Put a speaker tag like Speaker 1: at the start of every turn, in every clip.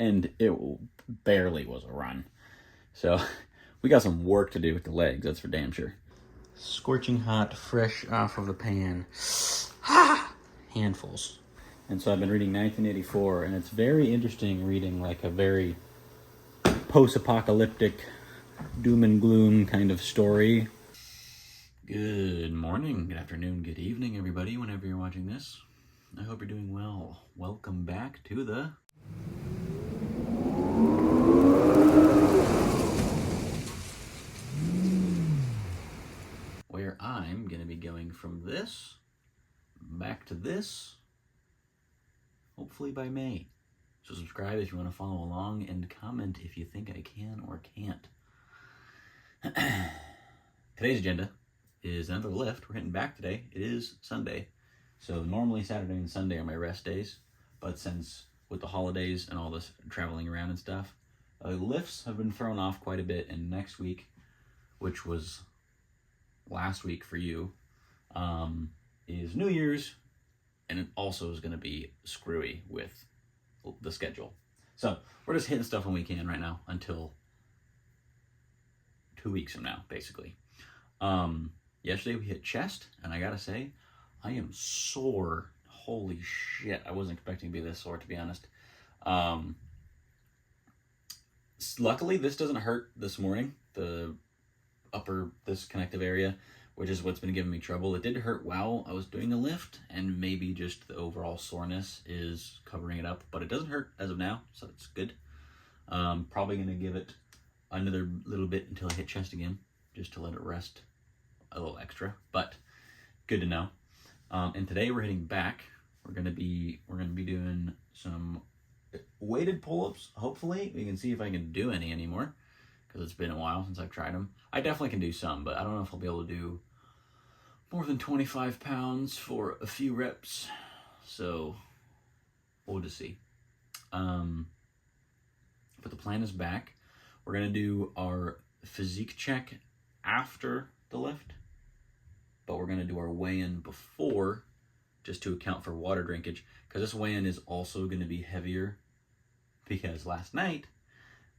Speaker 1: and it barely was a run. So we got some work to do with the legs, that's for damn sure. Scorching hot, fresh off of the pan. Handfuls. And so I've been reading 1984, and it's very interesting reading like a very post-apocalyptic, doom and gloom kind of story. Good morning, good afternoon, good evening, everybody, whenever you're watching this. I hope you're doing well. Welcome back to the... where I'm going to be going from this back to this, hopefully by May. So subscribe if you want to follow along, and comment if you think I can or can't. Today's agenda is another lift. We're hitting back today. It is Sunday. So normally Saturday and Sunday are my rest days, but since with the holidays and all this traveling around and stuff, lifts have been thrown off quite a bit, and next week, which was last week for you, is New Year's, and it also is going to be screwy with the schedule. So we're just hitting stuff when we can right now until 2 weeks from now, basically. Yesterday we hit chest, and I gotta say, I am sore. Holy shit, I wasn't expecting to be this sore, to be honest. Luckily, this doesn't hurt this morning, the this connective area, which is what's been giving me trouble. It did hurt while I was doing the lift, and maybe just the overall soreness is covering it up, but it doesn't hurt as of now, so it's good. Probably gonna give it another little bit until I hit chest again, just to let it rest a little extra, but good to know. And today we're hitting back. We're gonna be doing some weighted pull-ups. Hopefully we can see if I can do any anymore, because it's been a while since I've tried them. I definitely can do some, but I don't know if I'll be able to do more than 25 pounds for a few reps. So we'll just see. But the plan is back. We're gonna do our physique check after the lift, but we're gonna do our weigh-in before, just to account for water drinkage, because this weigh-in is also gonna be heavier, because last night,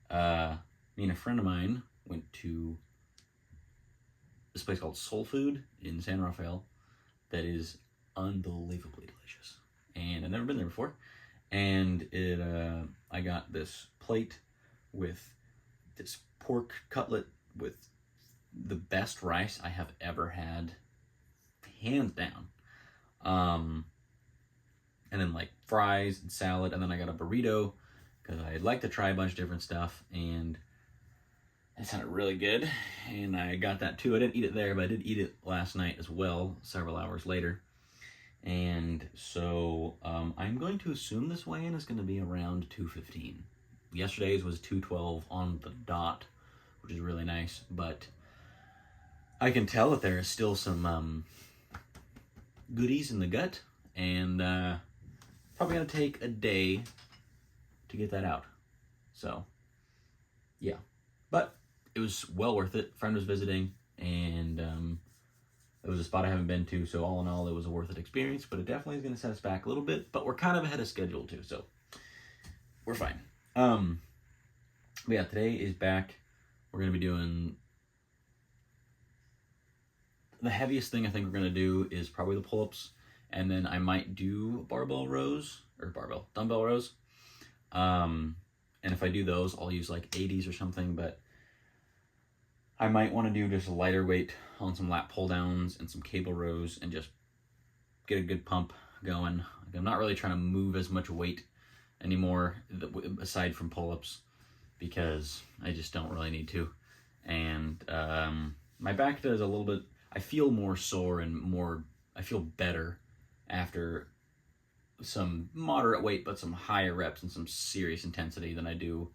Speaker 1: me and a friend of mine went to this place called Soul Food in San Rafael that is unbelievably delicious, and I've never been there before. And I got this plate with this pork cutlet with the best rice I have ever had, hands down. And then like fries and salad, and then I got a burrito because I'd like to try a bunch of different stuff, and it sounded really good, and I got that too. I didn't eat it there, but I did eat it last night as well, several hours later. And so I'm going to assume this weigh-in is going to be around 215. Yesterday's was 212 on the dot, which is really nice, but I can tell that there is still some goodies in the gut, and probably going to take a day to get that out. So, yeah. But it was well worth it. Friend was visiting, and it was a spot I haven't been to, so all in all, it was a worth it experience, but it definitely is going to set us back a little bit, but we're kind of ahead of schedule too, so we're fine. But yeah, today is back. We're going to be doing... the heaviest thing I think we're going to do is probably the pull-ups, and then I might do dumbbell rows. And if I do those, I'll use like 80s or something, but I might want to do just a lighter weight on some lat pull downs and some cable rows and just get a good pump going. Like, I'm not really trying to move as much weight anymore aside from pull-ups, because I just don't really need to. And my back does a little bit, I feel more sore and I feel better after some moderate weight, but some higher reps and some serious intensity than I do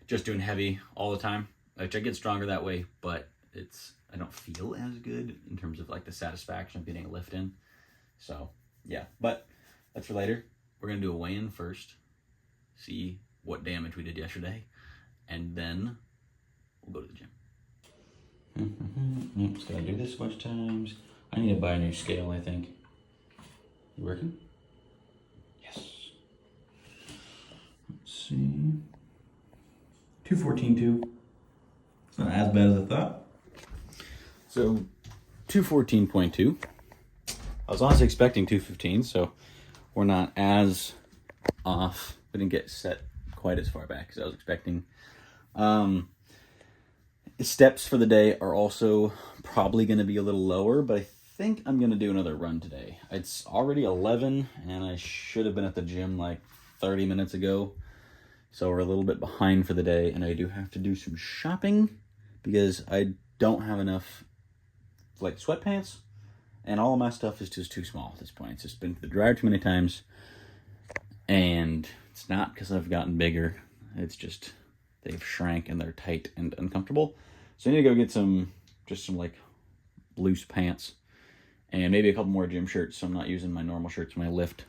Speaker 1: just doing heavy all the time. Which I get stronger that way, but I don't feel as good in terms of like the satisfaction of getting a lift in. So yeah, but that's for later. We're gonna do a weigh-in first, see what damage we did yesterday, and then we'll go to the gym. Just gotta do this a bunch of times. I need to buy a new scale, I think. You working? Yes. Let's see.
Speaker 2: 214.2. It's not as bad as I thought.
Speaker 1: So 214.2. I was honestly expecting 215, so we're not as off. We didn't get set quite as far back as I was expecting. Steps for the day are also probably going to be a little lower, but I think I'm going to do another run today. It's already 11, and I should have been at the gym like 30 minutes ago. So we're a little bit behind for the day, and I do have to do some shopping because I don't have enough like sweatpants, and all of my stuff is just too small at this point. It's just been to the dryer too many times, and it's not because I've gotten bigger. It's just they've shrank and they're tight and uncomfortable. So I need to go get some like loose pants and maybe a couple more gym shirts, so I'm not using my normal shirts when I lift.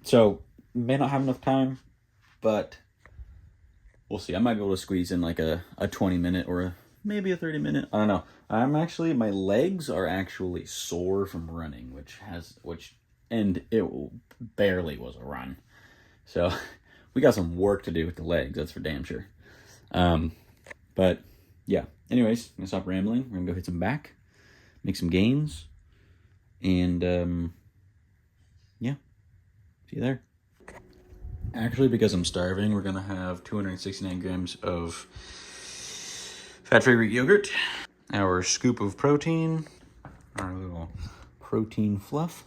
Speaker 1: So may not have enough time, but we'll see. I might be able to squeeze in like a 20-minute or maybe a 30-minute. I don't know. My legs are actually sore from running, and it barely was a run. So we got some work to do with the legs, that's for damn sure. But yeah, anyways, I'm gonna stop rambling. We're gonna go hit some back, make some gains, and yeah, see you there. Actually, because I'm starving, we're gonna have 269 grams of fat-free Greek yogurt, our scoop of protein, our little protein fluff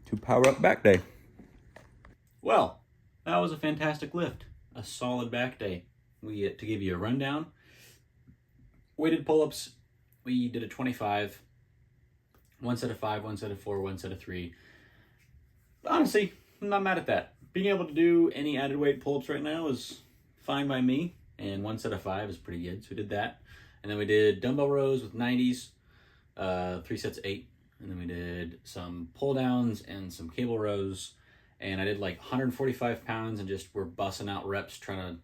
Speaker 1: to power up back day. Well, that was a fantastic lift. A solid back day. To give you a rundown, weighted pull-ups, we did a 25, one set of 5, one set of 4, one set of 3. Honestly, I'm not mad at that. Being able to do any added weight pull-ups right now is fine by me, and one set of 5 is pretty good, so we did that. And then we did dumbbell rows with 90s, 3 sets of 8, and then we did some pull-downs and some cable rows, and I did like 145 pounds and just we're busting out reps trying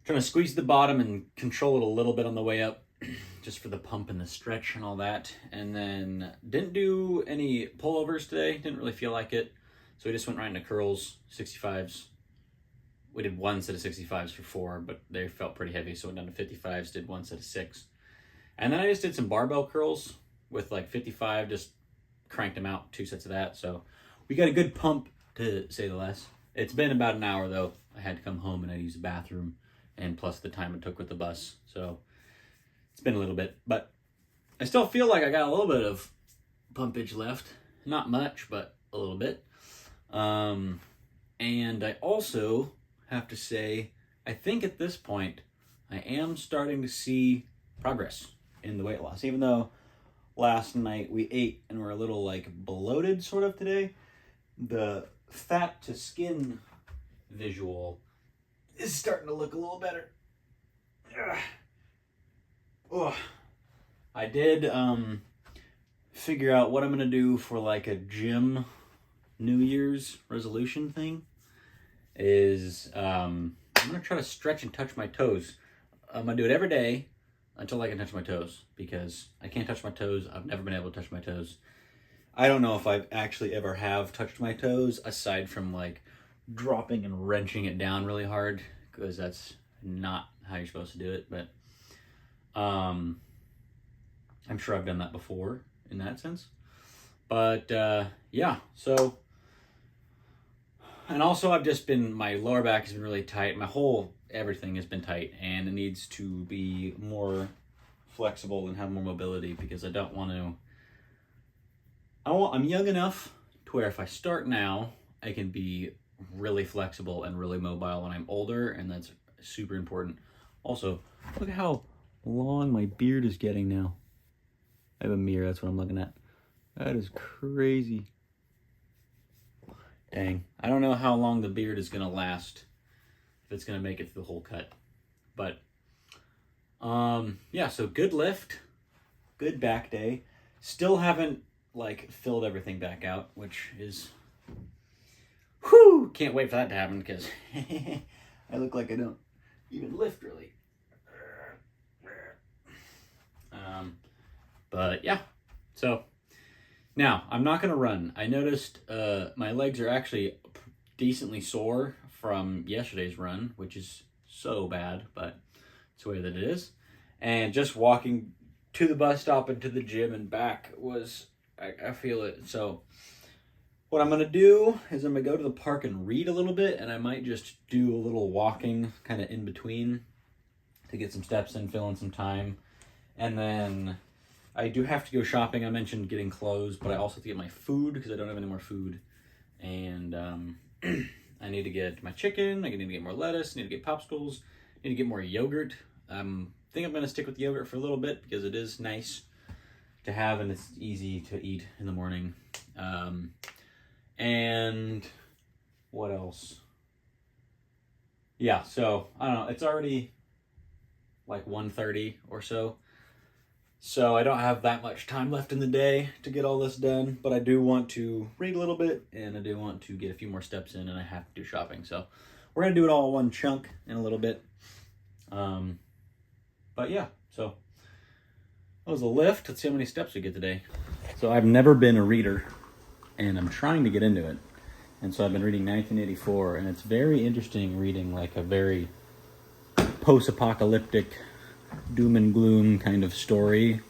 Speaker 1: to squeeze the bottom and control it a little bit on the way up just for the pump and the stretch and all that. And then didn't do any pullovers today, didn't really feel like it, so we just went right into curls, 65s. We did one set of 65s for 4, but they felt pretty heavy, so went down to 55s, did one set of 6. And then I just did some barbell curls with like 55, just cranked them out, 2 sets of that. So we got a good pump, to say the less. It's been about an hour, though. I had to come home and I used the bathroom, and plus the time it took with the bus. So it's been a little bit. But I still feel like I got a little bit of pumpage left. Not much, but a little bit. And I also have to say, I think at this point, I am starting to see progress in the weight loss. Even though last night we ate and we're a little like bloated sort of today, the fat to skin visual is starting to look a little better. I did figure out what I'm gonna do for like a gym New Year's resolution thing. Is I'm gonna try to stretch and touch my toes. I'm gonna do it every day until I can touch my toes, because I can't touch my toes. I've never been able to touch my toes. I don't know if I've actually ever have touched my toes aside from like dropping and wrenching it down really hard, because that's not how you're supposed to do it. But I'm sure I've done that before in that sense. But yeah, so, and also I've just been, my lower back has been really tight. My whole everything has been tight, and it needs to be more flexible and have more mobility, because I don't want to. I'm young enough to where if I start now, I can be really flexible and really mobile when I'm older, and that's super important. Also, look at how long my beard is getting now. I have a mirror, that's what I'm looking at. That is crazy. Dang. I don't know how long the beard is going to last, if it's going to make it through the whole cut. But, yeah, so good lift, good back day. Still haven't, like, filled everything back out, which is, whew, can't wait for that to happen, because I look like I don't even lift, really. But, yeah, so, now, I'm not going to run. I noticed my legs are actually decently sore from yesterday's run, which is so bad, but it's the way that it is. And just walking to the bus stop and to the gym and back was, I feel it. So what I'm going to do is I'm going to go to the park and read a little bit, and I might just do a little walking kind of in between to get some steps in, fill in some time. And then I do have to go shopping. I mentioned getting clothes, but I also have to get my food because I don't have any more food. And I need to get my chicken, I need to get more lettuce, I need to get popsicles, I need to get more yogurt. I think I'm going to stick with yogurt for a little bit because it is nice to have and it's easy to eat in the morning. And what else? Yeah, so I don't know, it's already like 1:30 or so. So I don't have that much time left in the day to get all this done, but I do want to read a little bit and I do want to get a few more steps in, and I have to do shopping. So we're going to do it all in one chunk in a little bit. But yeah, so that was a lift. Let's see how many steps we get today. So I've never been a reader and I'm trying to get into it. And so I've been reading 1984, and it's very interesting reading like a very post-apocalyptic doom and gloom kind of story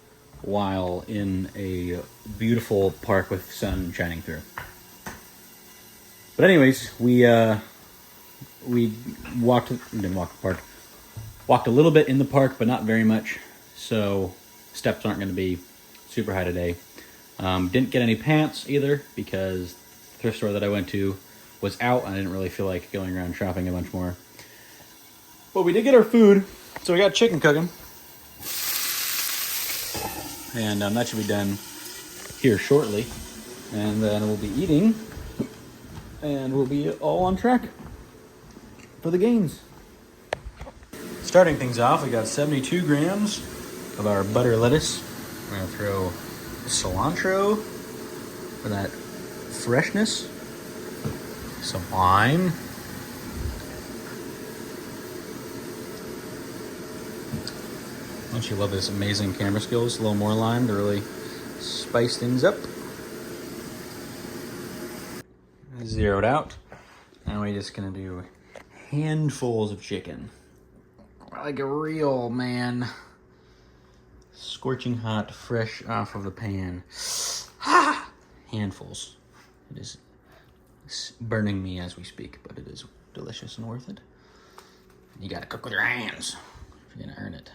Speaker 1: while in a beautiful park with sun shining through. But anyways, we didn't walk the park. Walked a little bit in the park, but not very much. So steps aren't going to be super high today. Didn't get any pants either because the thrift store that I went to was out and I didn't really feel like going around shopping a bunch more. But we did get our food. So we got chicken cooking. And that should be done here shortly. And then we'll be eating. And we'll be all on track for the gains. Starting things off, we got 72 grams of our butter lettuce. We're going to throw cilantro for that freshness. Some lime. Don't you love this amazing camera skills? A little more lime to really spice things up. Zeroed out. And we're just gonna do handfuls of chicken. Like a real man. Scorching hot, fresh off of the pan. Handfuls. It is burning me as we speak, but it is delicious and worth it. You gotta cook with your hands if you're gonna earn it.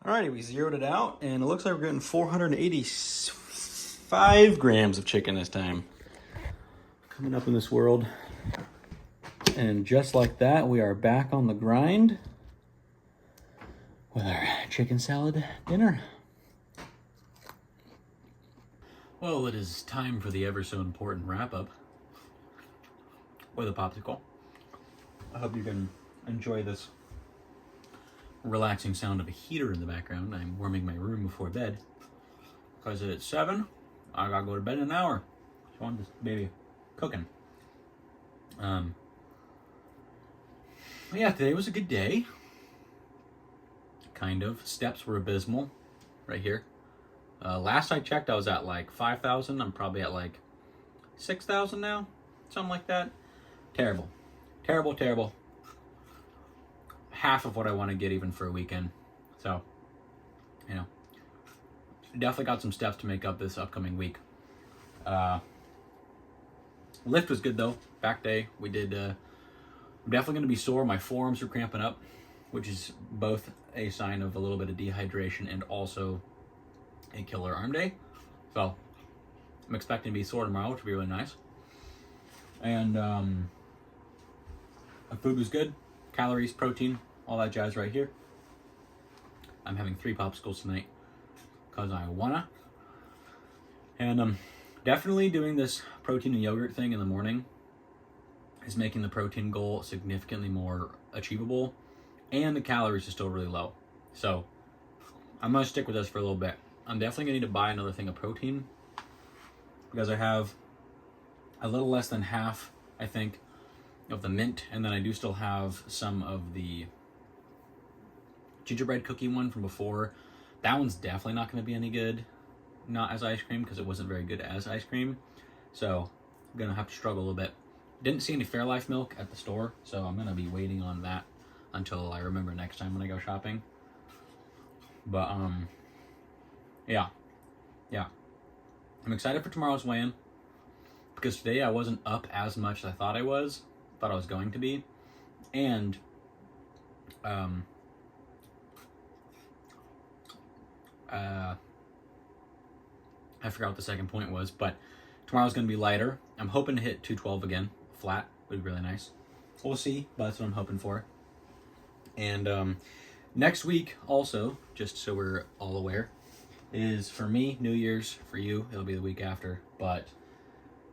Speaker 1: Alrighty, we zeroed it out, and it looks like we're getting 485 grams of chicken this time. Coming up in this world. And just like that, we are back on the grind with our chicken salad dinner. Well, it is time for the ever so important wrap-up with a popsicle. I hope you can enjoy this relaxing sound of a heater in the background. I'm warming my room before bed because it's 7. I gotta go to bed in an hour. So I'm just maybe cooking. Yeah, today was a good day. Kind of. Steps were abysmal right here. Last I checked, I was at like 5,000. I'm probably at like 6,000 now. Something like that. Terrible. Terrible, terrible. Half of what I want to get even for a weekend. So, you know, definitely got some steps to make up this upcoming week. Lift was good though. Back day. We did, I'm definitely going to be sore. My forearms are cramping up, which is both a sign of a little bit of dehydration and also a killer arm day. So, I'm expecting to be sore tomorrow, which will be really nice. And, the food was good. Calories, protein, all that jazz right here. I'm having 3 popsicles tonight because I wanna. And definitely doing this protein and yogurt thing in the morning is making the protein goal significantly more achievable, and the calories are still really low. So I'm gonna stick with this for a little bit. I'm definitely gonna need to buy another thing of protein because I have a little less than half, I think, of the mint, and then I do still have some of the gingerbread cookie one from before, That one's definitely not going to be any good, not as ice cream, because it wasn't very good as ice cream. So I'm going to have to struggle a little bit. Didn't see any Fairlife milk at the store, so I'm going to be waiting on that until I remember next time when I go shopping. But, yeah. I'm excited for tomorrow's weigh-in, because today I wasn't up as much as I thought I was going to be. And, I forgot what the second point was, but tomorrow's going to be lighter. I'm hoping to hit 212 again, flat, would be really nice. We'll see, but that's what I'm hoping for. And next week also, just so we're all aware, is for me, New Year's. For you, it'll be the week after. But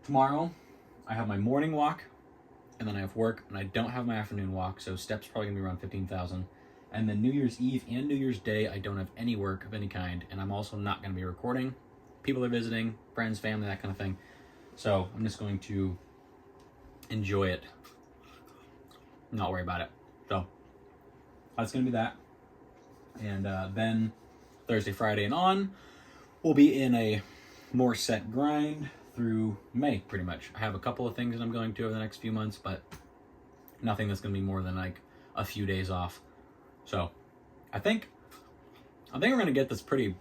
Speaker 1: tomorrow, I have my morning walk, and then I have work, and I don't have my afternoon walk, so steps probably going to be around 15,000. And then New Year's Eve and New Year's Day, I don't have any work of any kind, and I'm also not going to be recording. People are visiting, friends, family, that kind of thing. So I'm just going to enjoy it, not worry about it. So that's going to be that. And then Thursday, Friday, and on, we'll be in a more set grind through May, pretty much. I have a couple of things that I'm going to over the next few months, but nothing that's going to be more than like a few days off. So I think we're going to get this pretty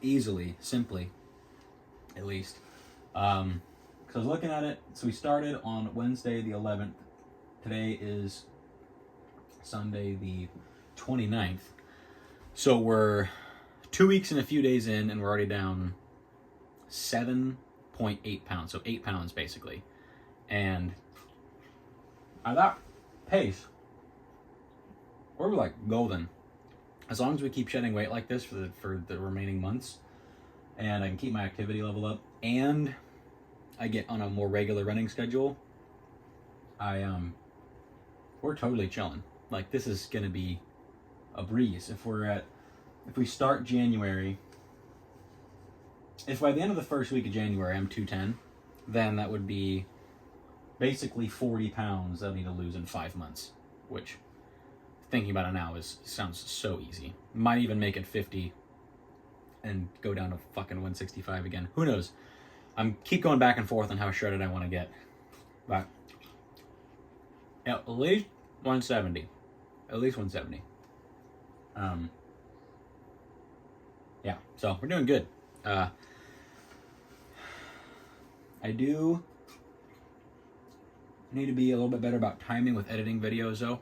Speaker 1: easily, simply, at least. Because I was looking at it, so we started on Wednesday the 11th. Today is Sunday the 29th. So we're 2 weeks and a few days in, and we're already down 7.8 pounds. So 8 pounds, basically. And at that pace, we're like golden. As long as we keep shedding weight like this for the remaining months, and I can keep my activity level up, and I get on a more regular running schedule, we're totally chilling. Like, this is gonna be a breeze. If we start January, if by the end of the first week of January I'm 210, then that would be basically 40 pounds that I need to lose in 5 months, which, thinking about it now, sounds so easy. Might even make it 50 and go down to fucking 165 again. Who knows? Keep going back and forth on how shredded I want to get. But at least 170. At least 170. Yeah, so we're doing good. I do need to be a little bit better about timing with editing videos, though.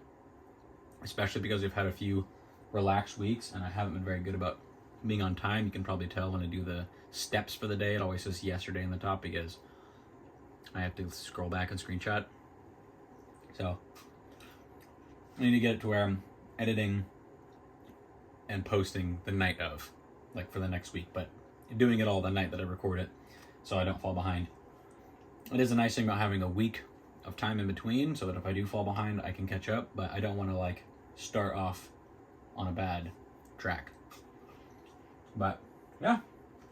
Speaker 1: Especially because we've had a few relaxed weeks, and I haven't been very good about being on time. You can probably tell when I do the steps for the day, it always says yesterday in the top, because I have to scroll back and screenshot. So I need to get it to where I'm editing and posting the night of, like for the next week, but doing it all the night that I record it, so I don't fall behind. It is a nice thing about having a week of time in between, so that if I do fall behind, I can catch up, but I don't want to like start off on a bad track. But yeah,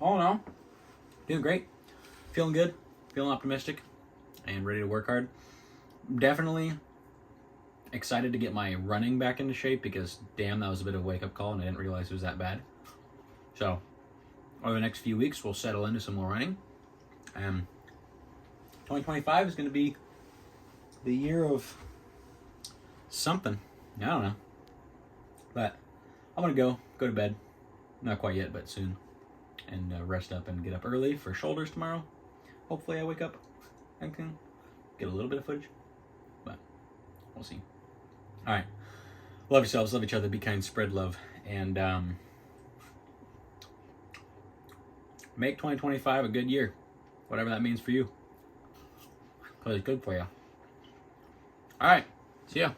Speaker 1: all in all, doing great, feeling good, feeling optimistic, and ready to work hard. Definitely excited to get my running back into shape, because damn, that was a bit of a wake-up call, and I didn't realize it was that bad. So over the next few weeks, we'll settle into some more running. 2025 is going to be the year of something. I don't know. But I'm going to go to bed. Not quite yet, but soon. And rest up and get up early for shoulders tomorrow. Hopefully I wake up and can get a little bit of footage. But we'll see. All right. Love yourselves. Love each other. Be kind. Spread love. And make 2025 a good year. Whatever that means for you. Because it's good for you. All right. See ya.